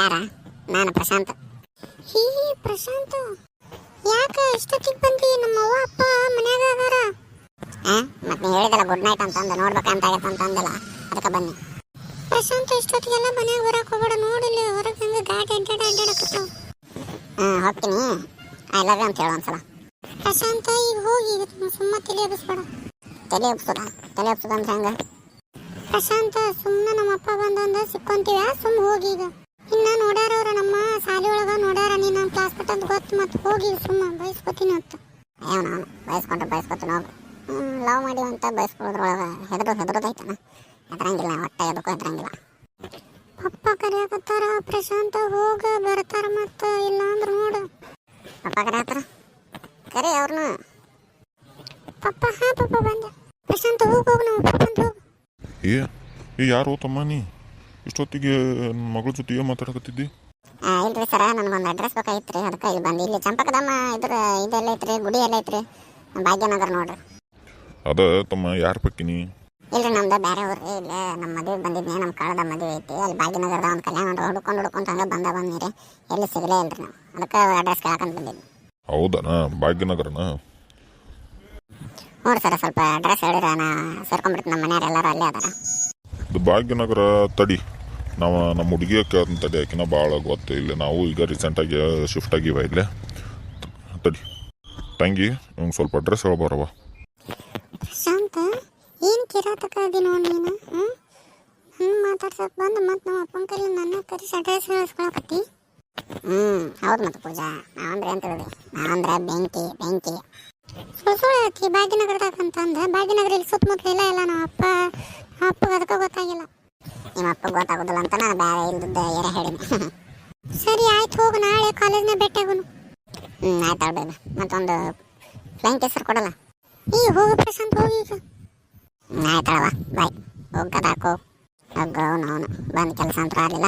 ಯಾರ? ನಾನು ಪ್ರಶಾಂತ್. ಹೀ ಪ್ರಶಾಂತ್, ಯಾಕ ಇಷ್ಟೊತ್ತಿಗೆ ಬಂದಿ? ನಮ್ಮ ಅವ್ವ ಅಪ್ಪ ಮನ್ಯಾಗ ಅದಾರ. ಮತ್ತೆ ನೀ ಹೇಳಿದಲ್ಲ ಗುಡ್ ನೈಟ್ ಅಂತಂದು ನೋಡ್ಬೇಕಂತ ಆಗತ್ತೆ ಅಂತಂದಲ್ಲ, ಅದಕ್ಕೆ ಬನ್ನಿ. ಪ್ರಶಾಂತ್ ಇಷ್ಟೊತ್ತಿಗೆಲ್ಲ ಮನ್ಯಾಗ ಬರಕ್ಕೆ ಹೋಗ್ಬೇಡ, ನೋಡಿಲ್ಲ ಹೊರಗೆ ಹಂಗೆ ಗಾಡಿ ಅಡ್ಡಾಡಕತ್ತಾವ. ಹೋಗ್ತೀನಿ, ಐ ಲವ್ ಯು ಅಂತ ಹೇಳು ಒಂದ್ಸಲ. ಪ್ರಶಾಂತ ಈಗ ಹೋಗಿ, ಸುಮ್ಮ ತಲೆ ಎಬ್ಬಿಸ್ಬೇಡ. ತಲೆ ಎಬ್ಸೋದಂದ್ರೆ ಹೆಂಗೆ? ಪ್ರಶಾಂತ ಸುಮ್ಮನೆ ನಮ್ಮ ಅಪ್ಪ ಬಂದಂದ ಸಿಕ್ಕೊಂತೀವ, ಸುಮ್ಮ ಹೋಗಿ ಈಗ. ಇನ್ನ ನೋಡ್ಯಾರವ್ರ ನಮ್ಮ ಶಾಲೆ ಒಳಗ ನೋಡ್ಯಾರ, ನೀನು ನಮ್ಮ ಕ್ಲಾಸ್ ಅಂತ ಗೊತ್ತು, ಮತ್ತೆ ಹೋಗಿ ಸುಮ್ಮ ಬಯಸ್ಕೊತೀನಿ ಅಂತ. ಅವನು ಬಯಸ್ಕೊತೀನಿ ಹೋಗು. ಲವ್ ಮಾಡಿವಂತ ಬಯಸ್ಕೊಳ್ಳೋದ್ರೊಳಗೆ ಹೆದರೋದೈತನ? ಹೆದರಂಗಿಲ್ಲ, ಒಟ್ಟೆ ಎದಕ್ಕೂ ಹೆದರಂಗಿಲ್ಲ. ಪಪ್ಪ ಕರೆಯಾಕತ್ತಾರ, ಪ್ರಶಾಂತ ಹೋಗ ಬರ್ತಾರ, ಮತ್ತೆ ಇಲ್ಲ ಅಂದ್ರೆ ನೋಡು. ಪಪ್ಪ ಕರೆಯಾಕತ್ತಾರ, ಕರೆ ಅವ್ರನ್ನ. ಪಪ್ಪ ಬಂದೆ. ಪ್ರಶಾಂತ ಹೋಗು, ನಮ್ಮ ಅಪ್ಪ ಬಂದು ಹೋಗು. ಏ ಯಾರು ತಮ್ಮ ನೀ? ಇಷ್ಟೊತ್ತಿಗೆ ನನ್ನ ಮಗಳ ಜೊತೆ ಏನು ಮಾತಾಡಕತ್ತಿದ್ದಿ? ಇಲ್ರಿ ಸರ, ನನಗೊಂದು ಅಡ್ರೆಸ್ ಬೇಕಾಗಿತ್ತು ರೀ, ಅದಕ್ಕೆ ಇಲ್ಲಿ ಬಂದು. ಇಲ್ಲಿ ಚಂಪಕದಮ್ಮ ಇದೆಲ್ಲ ಐತ್ರಿ, ಗುಡಿ ಎಲ್ಲ ಐತ್ರಿ, ಭಾಗ್ಯನಗರ ನೋಡ್ರಿ. ಅದ ತಮ್ಮ, ಯಾರ ಪಕ್ಕಿನಿ? ಇಲ್ರಿ ನಮ್ದು ಬೇರೆ ಊರ್ರಿ, ಇಲ್ಲೇ ನಮ್ಮ ಮದುವೆ ಬಂದಿದ್ನಿ, ನಮ್ಮ ಕಾಳದ ಮದುವೆ ಐತಿ, ಅಲ್ಲಿ ಭಾಗ್ಯನಗರದ ಒಂದು ಕಲ್ಯಾಣ ಹುಡ್ಕೊಂಡು ಹಂಗೆ ಬಂದಿರಿ, ಎಲ್ಲಿ ಸಿಗಲೇ ಇಲ್ರಿ ನಾವು, ಅದಕ್ಕೆ ಅಡ್ರೆಸ್ ಕೇಳಕಂತ ಬಂದಿದ್ವಿ. ಹೌದನ? ಭಾಗ್ಯನಗರನ? ಹ್ಞೂ ಸರ, ಸ್ವಲ್ಪ ಅಡ್ರೆಸ್ ಹೇಳಿರ ನಾ ಸೇರ್ಕೊಂಡ್ಬಿಡ್ತೀನಿ, ನಮ್ಮ ಮನೆಯವ್ರು ಎಲ್ಲರೂ ಅಲ್ಲೇ ಅದಾರ. ಇದು ಭಾಗ್ಯನಗರ ತಡಿ, ನಾವು ನಮ್ಮ ಹುಡುಗಿಯ ಕೇಳ್ತೀನಿ ತಡಿ, ಆಕಿನ ಭಾಳ ಗೊತ್ತು. ಇಲ್ಲಿ ನಾವು ಈಗ ರೀಸೆಂಟಾಗಿ ಶಿಫ್ಟ್ ಆಗಿವ ಇಲ್ಲೇ. ತಡಿ ತಂಗಿ, ಇವಂಗೆ ಸ್ವಲ್ಪ ಅಡ್ರೆಸ್ ಹೇಳ್ಬಾರವ. ಪ್ರಶಾಂತ, ಏನು ಕಿರಾತಕ ಅದಿ ನೋಡಿ ನೀನು? ಮಾತಾಡ್ಸಕ್ಕೆ ಬಂದು ಮತ್ತೆ ನಮ್ಮ ಅಪ್ಪನ ಕರಿ ನನ್ನ ಕರೆಸಿ ಅಡ್ರೆಸ್ ಹೇಳಿಸ್ಕೊಳಕತ್ತಿ. ಹೌದು ಮತ್ತೆ ಪೂಜಾ, ನಾವಂದ್ರೆ ಅಂತ ಹೇಳಿದೆ, ನಾವಂದ್ರೆ ಬೆಂಕಿ ಸುಳ್ಳು ಹೇಳ್ತಿ. ಭಾಗ್ಯನಗರದಾಗ ಅಂತಂದ, ಭಾಗ್ಯನಗರ ಇಲ್ಲಿ ಸುತ್ತಮುತ್ತಲಿಲ್ಲ ಎಲ್ಲ. ನಮ್ಮ ಅಪ್ಪಗೆ ಅದಕ್ಕೆ ಗೊತ್ತಾಗಿಲ್ಲ. ನಿಮ್ಮ ಅಪ್ಪಗೆ ಗೊತ್ತಾಗೋದಿಲ್ಲ ಅಂತ ನಾನು ಬೇರೆ ಇಲ್ದದ್ದು ಏರ ಹೇಳಿನಿ. ಸರಿ ಆಯ್ತು, ಹೋಗು, ನಾಳೆ ಕಾಲೇಜ್ನ ಭೇಟಿಯಾಗೋನು. ಆಯ್ತು ಬೇಗ. ಮತ್ತೊಂದು ಫ್ಲೈಂಗ್ ಹೆಸರು ಕೊಡಲ್ಲ. ಹೋಗು ಪ್ರಶಾಂತ್, ಹೋಗಿ ಈಗ. ಆಯ್ತಳವ, ಬಾಯ್. ಹೋಗದಾಕು ಅವನು ಬಂದು ಕೆಲಸ ಅಂತ ಆಗಲಿಲ್ಲ.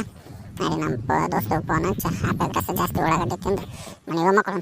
ನಾಳೆ ನಮ್ಮ ದೋಸ್ತು ಫೋನ್ ಹಚ್ಚಿ ಹಾಕಿ ಡ್ರೆಸ್ ಜಾಸ್ತಿ ಒಳಗಡೆ ತಿಂದು ಮನೆಗೆ ಮಕ್ಕಳು